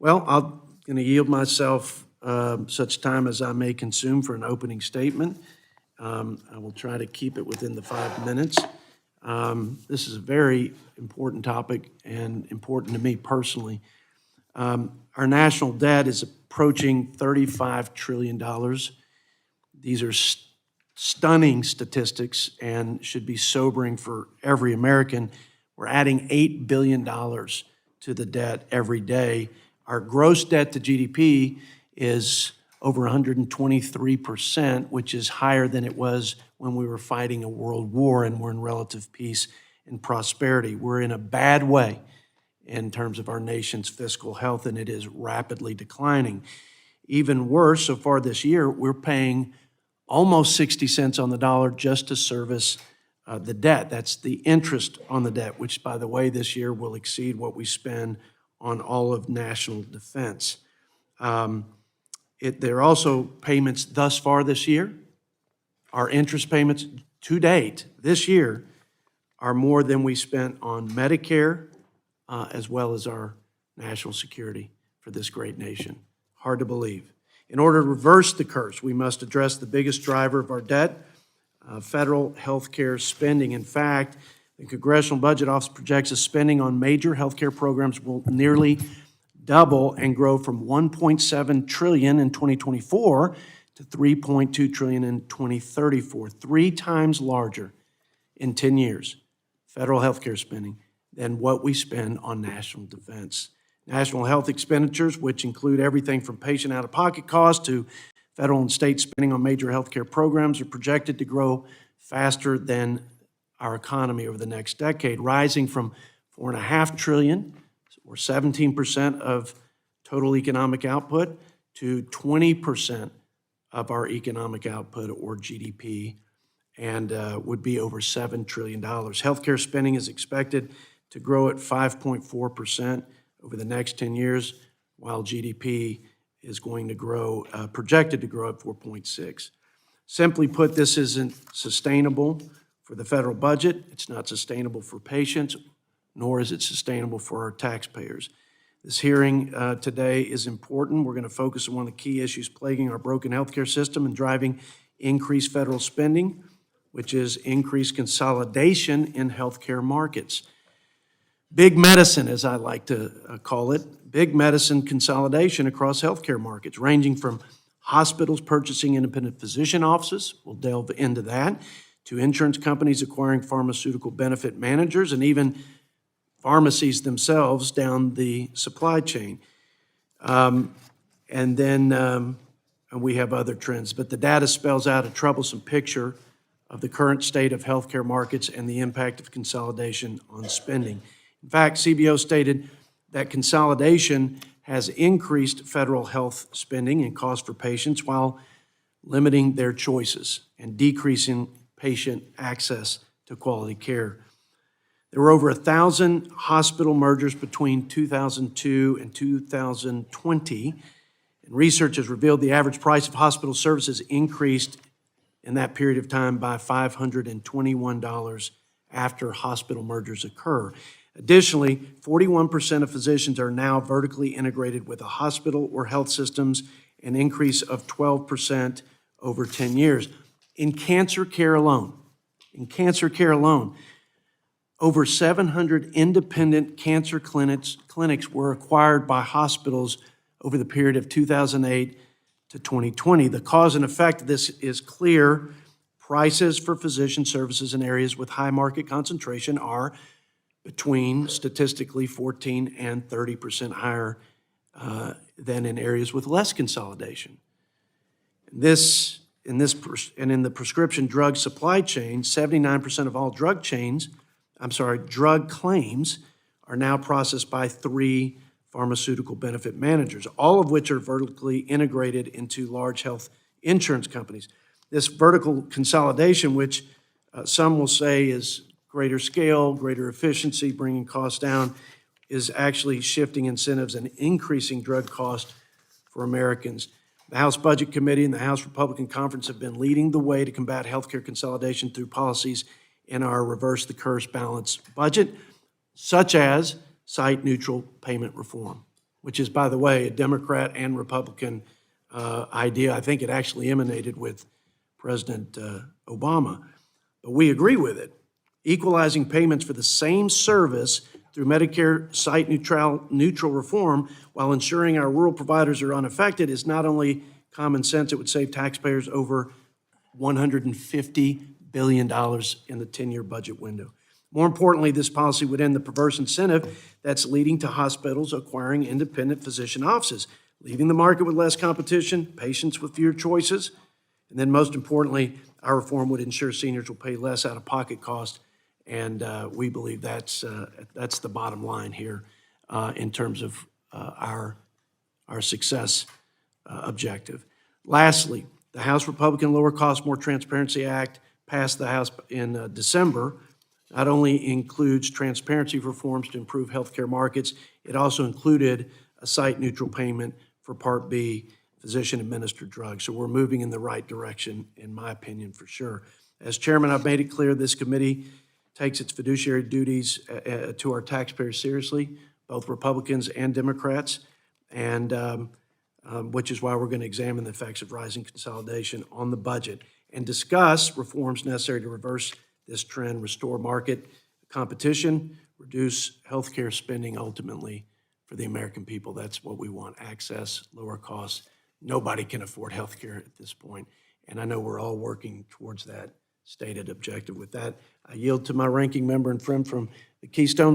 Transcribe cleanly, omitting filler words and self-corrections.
Well, I'm going to yield myself such time as I may consume for an opening statement. I will try to keep it within the 5 minutes. This is a very important topic and important to me personally. Our national debt is approaching $35 trillion. These are stunning statistics and should be sobering for every American. We're adding $8 billion to the debt every day. Our gross debt to GDP is over 123%, which is higher than it was when we were fighting a world war and we're in relative peace and prosperity. We're in a bad way in terms of our nation's fiscal health, and it is rapidly declining. Even worse, so far this year, we're paying almost 60 cents on the dollar just to service the debt. That's the interest on the debt, which, by the way, this year will exceed what we spend on all of national defense. There are also payments thus far this year. Our interest payments to date this year are more than we spent on Medicare, as well as our national security for this great nation. Hard to believe. In order to reverse the curse, we must address the biggest driver of our debt, federal health care spending. In fact, the Congressional Budget Office projects the spending on major health care programs will nearly double and grow from $1.7 trillion in 2024 to $3.2 trillion in 2034, 3 times larger in 10 years, federal health care spending, than what we spend on national defense. National health expenditures, which include everything from patient out-of-pocket costs to federal and state spending on major health care programs, are projected to grow faster than our economy over the next decade, rising from $4.5 trillion, or 17% of total economic output, to 20% of our economic output, or GDP, and would be over $7 trillion. Healthcare spending is expected to grow at 5.4% over the next 10 years, while GDP is going to grow, projected to grow at 4.6. Simply put, this isn't sustainable for the federal budget. It's not sustainable for patients, nor is it sustainable for our taxpayers. This hearing today is important. We're going to focus on one of the key issues plaguing our broken healthcare system and driving increased federal spending, which is increased consolidation in healthcare markets. Big medicine, as I like to call it, big medicine consolidation across healthcare markets, ranging from hospitals purchasing independent physician offices, we'll delve into that, to insurance companies acquiring pharmaceutical benefit managers, and even pharmacies themselves down the supply chain. And then we have other trends. But the data spells out a troublesome picture of the current state of healthcare markets and the impact of consolidation on spending. In fact, CBO stated that consolidation has increased federal health spending and costs for patients while limiting their choices and decreasing patient access to quality care. There were over 1,000 hospital mergers between 2002 and 2020, and research has revealed the average price of hospital services increased in that period of time by $521 after hospital mergers occur. Additionally, 41% of physicians are now vertically integrated with a hospital or health systems, an increase of 12% over 10 years. In cancer care alone, over 700 independent cancer clinics were acquired by hospitals over the period of 2008 to 2020. The cause and effect of this is clear. Prices for physician services in areas with high market concentration are between statistically 14 and 30% higher than in areas with less consolidation. In the prescription drug supply chain, 79% of all drug claims are now processed by 3 pharmaceutical benefit managers, all of which are vertically integrated into large health insurance companies. This vertical consolidation, which some will say is greater scale, greater efficiency, bringing costs down, is actually shifting incentives and increasing drug costs for Americans. The House Budget Committee and the House Republican Conference have been leading the way to combat healthcare consolidation through policies in our Reverse the Curse Balance budget, such as site-neutral payment reform, which is, by the way, a Democrat and Republican idea. I think it actually emanated with President Obama, but we agree with it. Equalizing payments for the same service through Medicare site neutral reform while ensuring our rural providers are unaffected is not only common sense, it would save taxpayers over $150 billion in the 10-year budget window. More importantly, this policy would end the perverse incentive that's leading to hospitals acquiring independent physician offices, leaving the market with less competition, patients with fewer choices, and then most importantly, our reform would ensure seniors will pay less out-of-pocket costs, and we believe that's the bottom line here in terms of our success objective. Lastly, the House Republican Lower Cost, More Transparency Act passed the House in December. Not only includes transparency reforms to improve healthcare markets, it also included a site-neutral payment for Part B physician-administered drugs. So we're moving in the right direction, in my opinion, for sure. As chairman, I've made it clear this committee takes its fiduciary duties to our taxpayers seriously, both Republicans and Democrats, and which is why we're going to examine the effects of rising consolidation on the budget and discuss reforms necessary to reverse this trend, restore market competition, reduce healthcare spending ultimately for the American people. That's what we want: access, lower costs. Nobody can afford healthcare at this point, and I know we're all working towards that stated objective. With that, I yield to my ranking member and friend from the Keystone